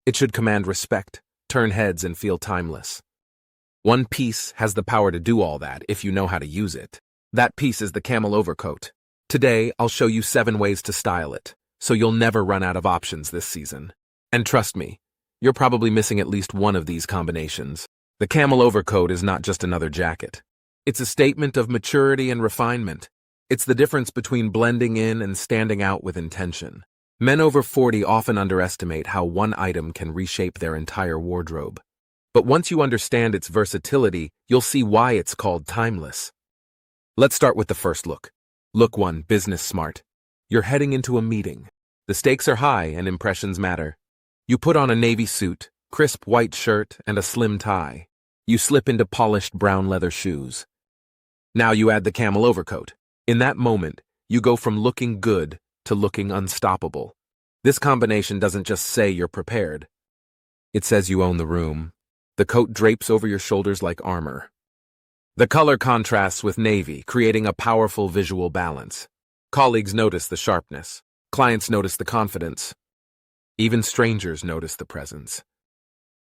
It should command respect, turn heads, and feel timeless. One piece has the power to do all that if you know how to use it. That piece is the camel overcoat. Today, I'll show you 7 ways to style it, so you'll never run out of options this season. And trust me, you're probably missing at least one of these combinations. The camel overcoat is not just another jacket. It's a statement of maturity and refinement. It's the difference between blending in and standing out with intention. Men over 40 often underestimate how one item can reshape their entire wardrobe. But once you understand its versatility, you'll see why it's called timeless. Let's start with the first look. Look 1, business smart. You're heading into a meeting. The stakes are high and impressions matter. You put on a navy suit, crisp white shirt, and a slim tie. You slip into polished brown leather shoes. Now you add the camel overcoat. In that moment, you go from looking good to looking unstoppable. This combination doesn't just say you're prepared. It says you own the room. The coat drapes over your shoulders like armor. The color contrasts with navy, creating a powerful visual balance. Colleagues notice the sharpness. Clients notice the confidence. Even strangers notice the presence.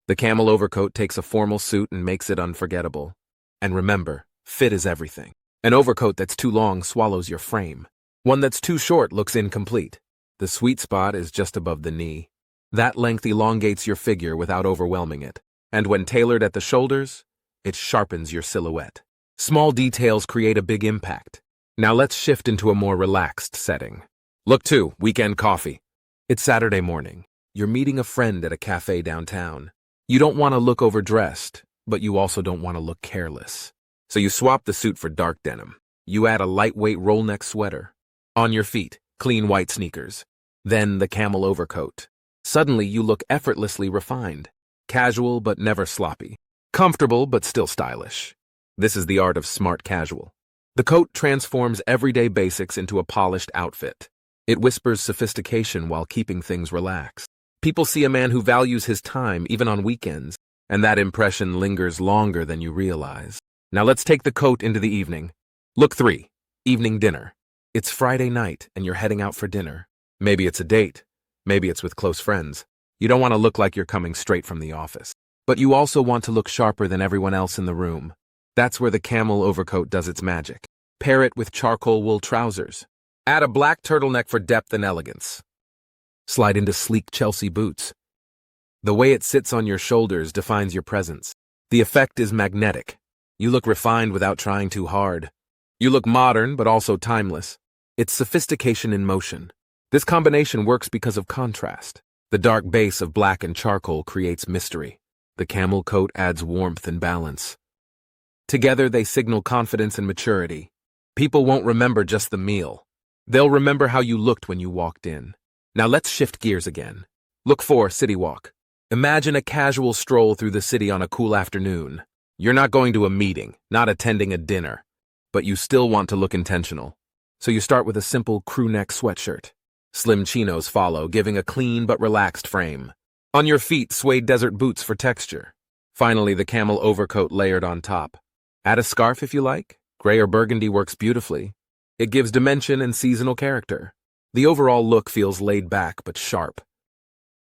The camel overcoat takes a formal suit and makes it unforgettable. And remember, fit is everything. An overcoat that's too long swallows your frame. One that's too short looks incomplete. The sweet spot is just above the knee. That length elongates your figure without overwhelming it. And when tailored at the shoulders, it sharpens your silhouette. Small details create a big impact. Now let's shift into a more relaxed setting. Look 2, weekend coffee. It's Saturday morning. You're meeting a friend at a cafe downtown. You don't want to look overdressed, but you also don't want to look careless. So you swap the suit for dark denim. You add a lightweight roll-neck sweater. On your feet, clean white sneakers. Then the camel overcoat. Suddenly you look effortlessly refined. Casual but never sloppy. Comfortable but still stylish. This is the art of smart casual. The coat transforms everyday basics into a polished outfit. It whispers sophistication while keeping things relaxed. People see a man who values his time even on weekends, and that impression lingers longer than you realize. Now let's take the coat into the evening. Look 3, evening dinner. It's Friday night and you're heading out for dinner. Maybe it's a date. Maybe it's with close friends. You don't want to look like you're coming straight from the office. But you also want to look sharper than everyone else in the room. That's where the camel overcoat does its magic. Pair it with charcoal wool trousers. Add a black turtleneck for depth and elegance. Slide into sleek Chelsea boots. The way it sits on your shoulders defines your presence. The effect is magnetic. You look refined without trying too hard. You look modern but also timeless. It's sophistication in motion. This combination works because of contrast. The dark base of black and charcoal creates mystery. The camel coat adds warmth and balance. Together they signal confidence and maturity. People won't remember just the meal. They'll remember how you looked when you walked in. Now let's shift gears again. Look 4, city walk. Imagine a casual stroll through the city on a cool afternoon. You're not going to a meeting, not attending a dinner, but you still want to look intentional. So you start with a simple crew neck sweatshirt. Slim chinos follow, giving a clean but relaxed frame. On your feet, suede desert boots for texture. Finally, the camel overcoat layered on top. Add a scarf if you like. Gray or burgundy works beautifully. It gives dimension and seasonal character. The overall look feels laid back but sharp.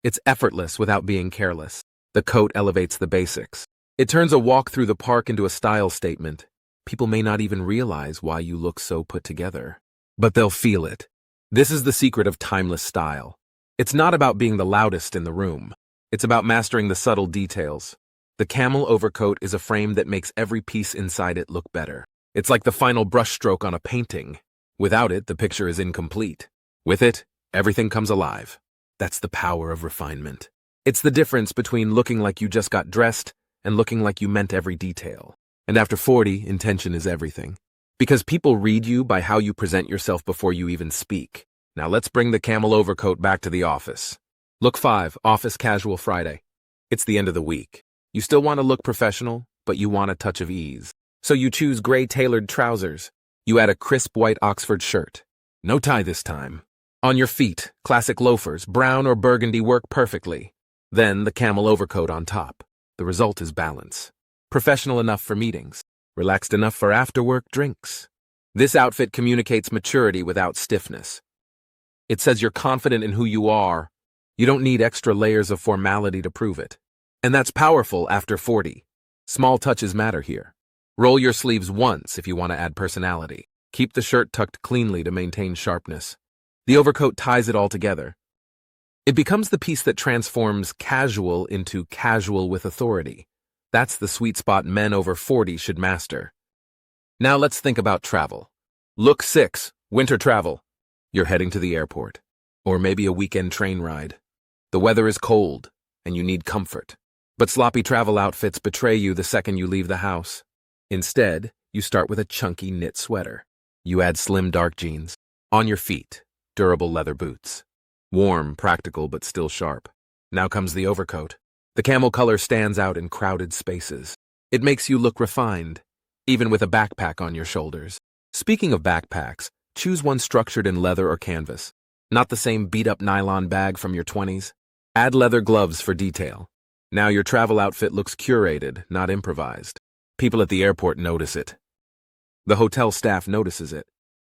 It's effortless without being careless. The coat elevates the basics. It turns a walk through the park into a style statement. People may not even realize why you look so put together, but they'll feel it. This is the secret of timeless style. It's not about being the loudest in the room. It's about mastering the subtle details. The camel overcoat is a frame that makes every piece inside it look better. It's like the final brushstroke on a painting. Without it, the picture is incomplete. With it, everything comes alive. That's the power of refinement. It's the difference between looking like you just got dressed and looking like you meant every detail. And after 40, intention is everything. Because people read you by how you present yourself before you even speak. Now let's bring the camel overcoat back to the office. Look 5, office casual Friday. It's the end of the week. You still want to look professional, but you want a touch of ease. So you choose gray tailored trousers. You add a crisp white Oxford shirt. No tie this time. On your feet, classic loafers, brown or burgundy work perfectly. Then the camel overcoat on top. The result is balance. Professional enough for meetings. Relaxed enough for after-work drinks. This outfit communicates maturity without stiffness. It says you're confident in who you are. You don't need extra layers of formality to prove it. And that's powerful after 40. Small touches matter here. Roll your sleeves once if you want to add personality. Keep the shirt tucked cleanly to maintain sharpness. The overcoat ties it all together. It becomes the piece that transforms casual into casual with authority. That's the sweet spot men over 40 should master. Now let's think about travel. Look 6, winter travel. You're heading to the airport, or maybe a weekend train ride. The weather is cold, and you need comfort. But sloppy travel outfits betray you the second you leave the house. Instead, you start with a chunky knit sweater. You add slim dark jeans. On your feet, durable leather boots. Warm, practical, but still sharp. Now comes the overcoat. The camel color stands out in crowded spaces. It makes you look refined, even with a backpack on your shoulders. Speaking of backpacks, choose one structured in leather or canvas. Not the same beat-up nylon bag from your 20s. Add leather gloves for detail. Now your travel outfit looks curated, not improvised. People at the airport notice it. The hotel staff notices it.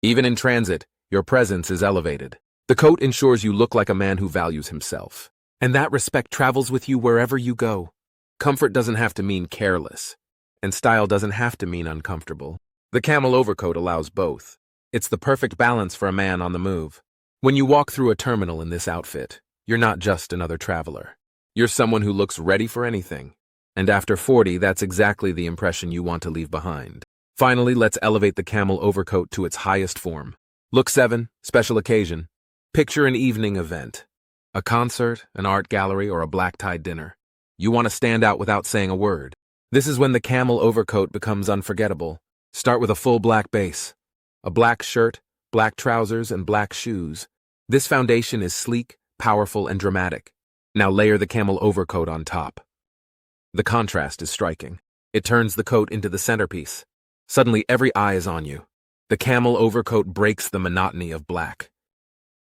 Even in transit, your presence is elevated. The coat ensures you look like a man who values himself. And that respect travels with you wherever you go. Comfort doesn't have to mean careless, and style doesn't have to mean uncomfortable. The camel overcoat allows both. It's the perfect balance for a man on the move. When you walk through a terminal in this outfit, you're not just another traveler. You're someone who looks ready for anything. And after 40, that's exactly the impression you want to leave behind. Finally, let's elevate the camel overcoat to its highest form. Look 7, special occasion. Picture an evening event. A concert, an art gallery, or a black-tie dinner. You want to stand out without saying a word. This is when the camel overcoat becomes unforgettable. Start with a full black base. A black shirt, black trousers, and black shoes. This foundation is sleek, powerful, and dramatic. Now layer the camel overcoat on top. The contrast is striking. It turns the coat into the centerpiece. Suddenly, every eye is on you. The camel overcoat breaks the monotony of black.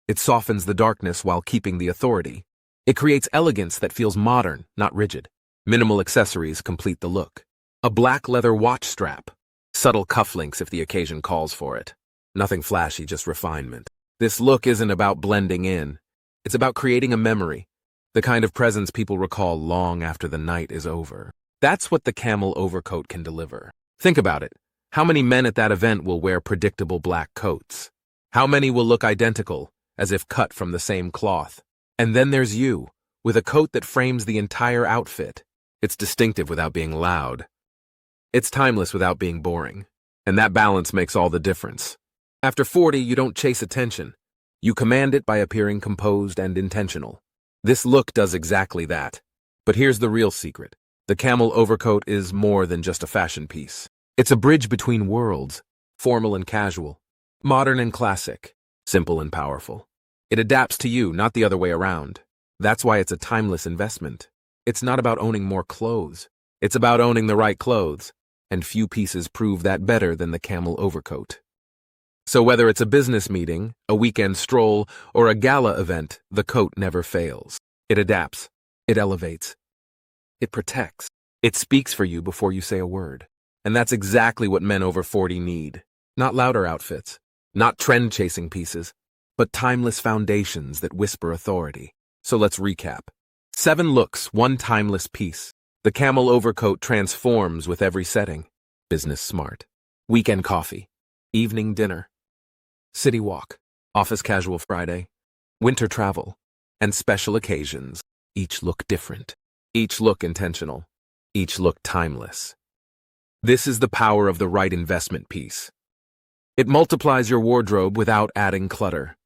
It softens the darkness while keeping the authority. It creates elegance that feels modern, not rigid. Minimal accessories complete the look. A black leather watch strap. Subtle cufflinks if the occasion calls for it. Nothing flashy, just refinement. This look isn't about blending in. It's about creating a memory. The kind of presence people recall long after the night is over. That's what the camel overcoat can deliver. Think about it. How many men at that event will wear predictable black coats? How many will look identical, as if cut from the same cloth? And then there's you, with a coat that frames the entire outfit. It's distinctive without being loud. It's timeless without being boring. And that balance makes all the difference. After 40, you don't chase attention. You command it by appearing composed and intentional. This look does exactly that. But here's the real secret. The camel overcoat is more than just a fashion piece. It's a bridge between worlds, formal and casual, modern and classic, simple and powerful. It adapts to you, not the other way around. That's why it's a timeless investment. It's not about owning more clothes. It's about owning the right clothes, and few pieces prove that better than the camel overcoat. So whether it's a business meeting, a weekend stroll, or a gala event, the coat never fails. It adapts. It elevates. It protects. It speaks for you before you say a word. And that's exactly what men over 40 need. Not louder outfits, not trend-chasing pieces, but timeless foundations that whisper authority. So let's recap. 7 looks, 1 timeless piece. The camel overcoat transforms with every setting. Business smart. Weekend coffee. Evening dinner. City walk. Office casual Friday. Winter travel. And special occasions. Each look different. Each look intentional. Each look timeless. This is the power of the right investment piece. It multiplies your wardrobe without adding clutter.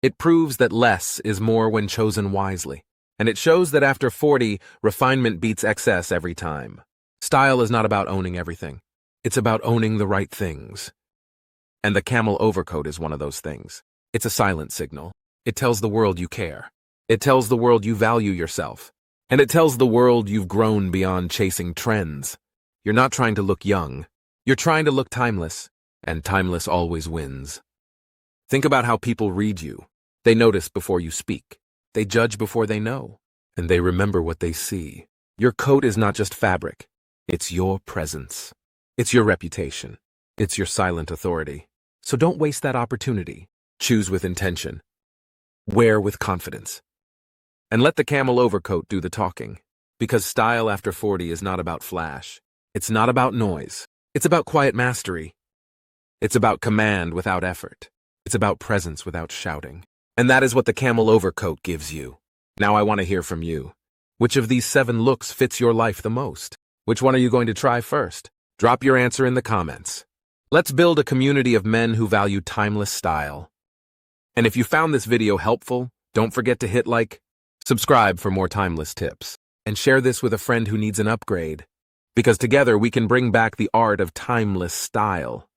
It proves that less is more when chosen wisely. And it shows that after 40, refinement beats excess every time. Style is not about owning everything. It's about owning the right things. And the camel overcoat is one of those things. It's a silent signal. It tells the world you care. It tells the world you value yourself. And it tells the world you've grown beyond chasing trends. You're not trying to look young. You're trying to look timeless. And timeless always wins. Think about how people read you. They notice before you speak. They judge before they know. And they remember what they see. Your coat is not just fabric. It's your presence. It's your reputation. It's your silent authority. So don't waste that opportunity. Choose with intention. Wear with confidence. And let the camel overcoat do the talking. Because style after 40 is not about flash. It's not about noise. It's about quiet mastery. It's about command without effort. It's about presence without shouting. And that is what the camel overcoat gives you. Now I want to hear from you. Which of these 7 looks fits your life the most? Which one are you going to try first? Drop your answer in the comments. Let's build a community of men who value timeless style. And if you found this video helpful, don't forget to hit like, subscribe for more timeless tips, and share this with a friend who needs an upgrade. Because together we can bring back the art of timeless style.